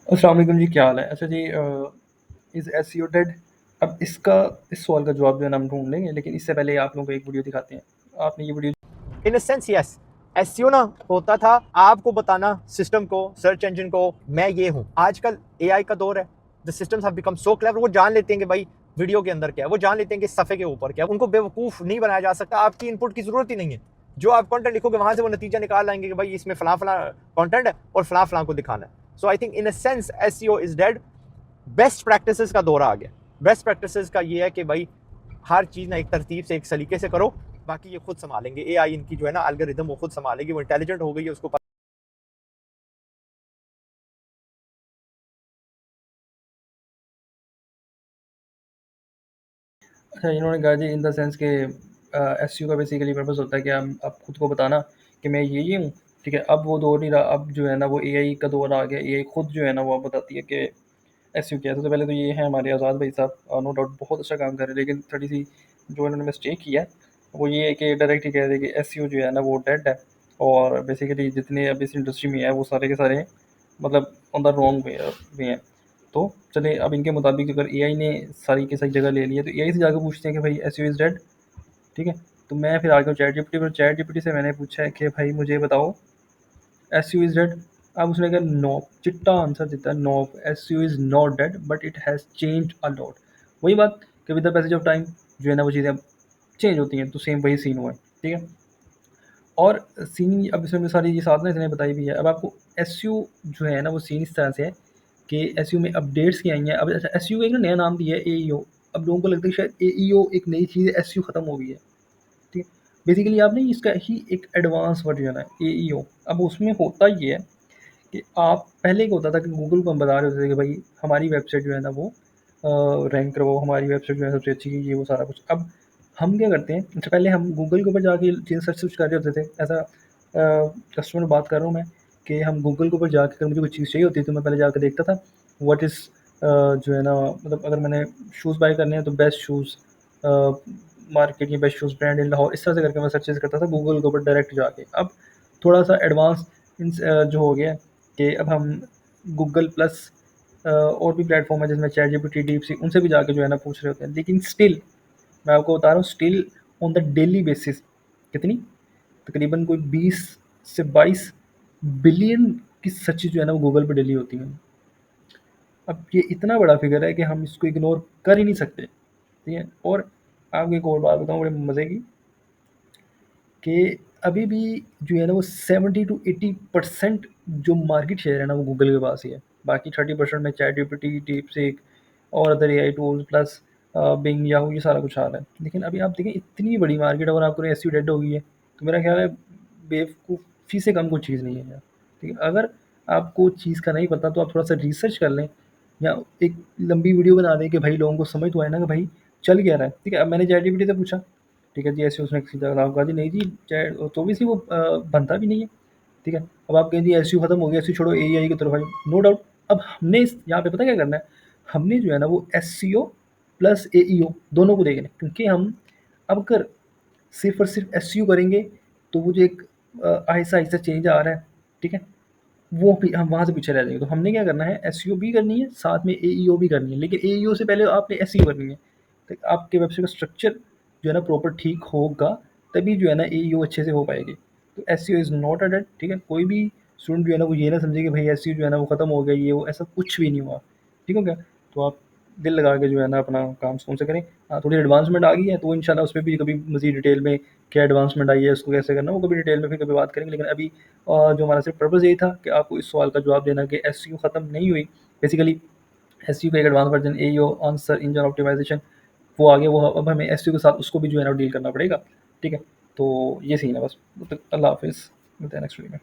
अस्सलाम वालेकुम जी, क्या हाल है? अच्छा जी, इज़ एसईओ डेड? अब इस सवाल का जवाब जो है ना हम ढूँढ लेंगे, लेकिन इससे पहले आप लोगों को एक वीडियो दिखाते हैं। आपने ये video in a sense yes, SEO ना होता था आपको बताना सिस्टम को, सर्च इंजन को, मैं ये हूं। आजकल एआई का दौर है। The systems have become so clever, वो जान लेते हैं कि भाई वीडियो के अंदर क्या है, वो जान लेते हैं कि सफ़े के ऊपर क्या है। उनको बेवकूफ़ नहीं बनाया जा सकता, आपकी इनपुट की ज़रूरत ही नहीं है। जो आप कंटेंट लिखोगे वहां से वो नतीजा निकाल लाएंगे कि भाई इसमें फला फला कंटेंट है और फला फला को दिखाना है। So I think in a sense SEO is dead. Best practices का दौरा आ गया। बेस्ट प्रैक्टिसेस का ये है कि भाई हर चीज़ ना एक तरतीब से, एक सलीके से करो, बाकी ये खुद संभालेंगे। एआई इनकी जो है ना एल्गोरिदम वो खुद संभालेगी, वो इंटेलिजेंट हो गई है, उसको अच्छा, इन्होंने कहा जी इन द सेंस कि एसईओ का बेसिकली पर्पस होता है कि हम आप खुद को बताना कि मैं ये हूँ, ठीक है? अब वो दौर नहीं रहा, अब जो है ना वो एआई का दौर आ गया। एआई खुद जो है ना वो अब बताती है कि एसईओ क्या है। सबसे पहले तो ये है हमारे आज़ाद भाई साहब, नो डाउट बहुत अच्छा काम कर रहे हैं, लेकिन थोड़ी-सी जो इन्होंने मिस्टेक किया है, वो ये है कि डायरेक्ट ही कह रहे हैं कि एसईओ जो है ना वो डेड है, और बेसिकली जितने अब इस इंडस्ट्री में है वो सारे के सारे मतलब ऑन द रॉन्ग वे हैं। तो चलिए, अब इनके मुताबिक अगर एआई ने सारी की सारी जगह ले ली है, तो एआई से जाकर पूछते हैं कि भाई एसईओ इज़ डेड, ठीक है? तो मैं फिर आ गया चैट जीपीटी पर। चैट जीपीटी से मैंने पूछा है कि भाई मुझे बताओ एसईओ इज़ डेड। अब उसने कहा नो, चिट्टा आंसर देता है no, SEO is not dead but it has changed a lot. वही बात कि with the passage of time जो है ना वो चीज़ें अब चेंज होती हैं, तो सेम वही सीन हुआ है, ठीक है? और सीन अब इसमें सारी ये साथ ना इसने बताई भी है। अब आपको एसईओ जो है ना वो सीन इस तरह से है कि एसईओ में अपडेट्स क्या आई हैं। अब अच्छा, एसईओ का एक ना नया नाम दिया है एईओ। अब लोगों को लगता है शायद एईओ एक नई चीज़ है, एसईओ खत्म हो गई है, ठीक है? बेसिकली आप नहीं, इसका ही एक एडवांस वर्जन है एईओ। अब उसमें होता ये है कि आप पहले क्या होता था कि गूगल को हम बता रहे होते थे कि भाई हमारी वेबसाइट जो है ना वो रैंक करवाओ, हमारी वेबसाइट जो है सबसे अच्छी है, ये वो सारा कुछ। अब हम क्या करते हैं, अच्छा पहले हम गूगल के ऊपर जाके चीज़ सर्च सर्च कर रहे होते थे। ऐसा कस्टमर बात कर रहा हूँ मैं, कि हम गूगल के ऊपर जाके अगर मुझे कोई चीज़ चाहिए होती है तो मैं पहले जाकर देखता था व्हाट इज़ जो है ना, मतलब अगर मैंने शूज़ बाय करने हैं तो बेस्ट शूज़ मार्केट या बेस्ट शूज़ ब्रांड इन लाहौर, इस तरह से करके मैं सर्चेज़ करता था गूगल के ऊपर डायरेक्ट जाके। अब थोड़ा सा एडवांस जो हो गया है कि अब हम गूगल प्लस और भी प्लेटफॉर्म है जिसमें चैट जीपीटी, डीपसीक, उनसे भी जाके जो है ना पूछ रहे होते हैं। लेकिन स्टिल मैं आपको बता रहा हूँ, still on the daily basis कितनी तकरीबन कोई 20 से 22 बिलियन की सर्चेज जो है ना वो गूगल पे डेली होती हैं। अब ये इतना बड़ा फिगर है कि हम इसको इग्नोर कर ही नहीं सकते, ठीक है? और आपको एक और बात बताऊँ बड़े मज़े की, कि अभी भी जो है ना वो 70 to 80% जो मार्केट शेयर है ना वो गूगल के पास ही है। बाकी 30% में चैट जीपीटी, डीपसीक और other AI tools plus Bing, Yahoo, ये सारा कुछ आ रहा है। लेकिन अभी आप देखें इतनी बड़ी मार्केट है और आपको एसईओ डेड हो गई है, तो मेरा ख्याल है बेवकूफ़ी से कम कोई चीज़ नहीं है यार, ठीक है? अगर आपको चीज़ का नहीं पता तो आप थोड़ा सा रिसर्च कर लें, या एक लंबी वीडियो बना दें कि भाई लोगों को समझ तो आए ना कि भाई चल क्या रहा है, ठीक है? अब मैंने चैट जीपीटी से पूछा, ठीक है जी, ऐसे उसने किसी जगह कहा जी नहीं जी चैट, तो भी सी वो बनता भी नहीं है, ठीक है? अब आप कहें जी एसईओ खत्म हो गया, एसईओ छोड़ो एआई की तरफ आइए, नो डाउट। अब हमने यहाँ पे पता क्या करना है, हमने जो है ना वो एसईओ प्लस एईओ दोनों को देखना है, क्योंकि हम अब अगर सिर्फ और सिर्फ एसईओ करेंगे तो वो जो एक आहिस्ता आहिस्ता चेंज आ रहा है, ठीक है, वो भी हम वहाँ से पीछे रह जाएंगे। तो हमने क्या करना है, एसईओ भी करनी है, साथ में एईओ भी करनी है, लेकिन एईओ से पहले आपने एसईओ करनी है। तो आपके वेबसाइट का स्ट्रक्चर जो है ना प्रॉपर ठीक होगा, तभी जो है ना एईओ अच्छे से हो पाएगी। तो SEO is not a dead, ठीक है? कोई भी स्टूडेंट जो है ना वो ये ना समझे कि भाई एसईओ जो है ना वो खत्म हो गया, ये वो, ऐसा कुछ भी नहीं हुआ, ठीक हो गया? तो आप दिल लगा के जो है ना अपना काम सुकून से करें। हाँ, थोड़ी एडवांसमेंट आ गई है तो इंशाल्लाह उसमें भी कभी मज़ीद डिटेल में क्या एडवांसमेंट आई है, उसको कैसे करना, वो कभी डिटेल में फिर कभी बात करेंगे। लेकिन अभी जो हमारा सिर्फ पर्पज़ यही था कि आपको इस सवाल का जवाब देना कि एसईओ खत्म नहीं हुई। बेसिकली एसईओ का एक advance version AEO, answer engine optimisation, वो आ गया। वो अब हमें एसईओ के साथ उसको भी जो है ना डील करना पड़ेगा, ठीक है? तो ये सीन है बस। तो अल्लाह हाफ़िज़, मिलते हैं नेक्स्ट वीडियो में।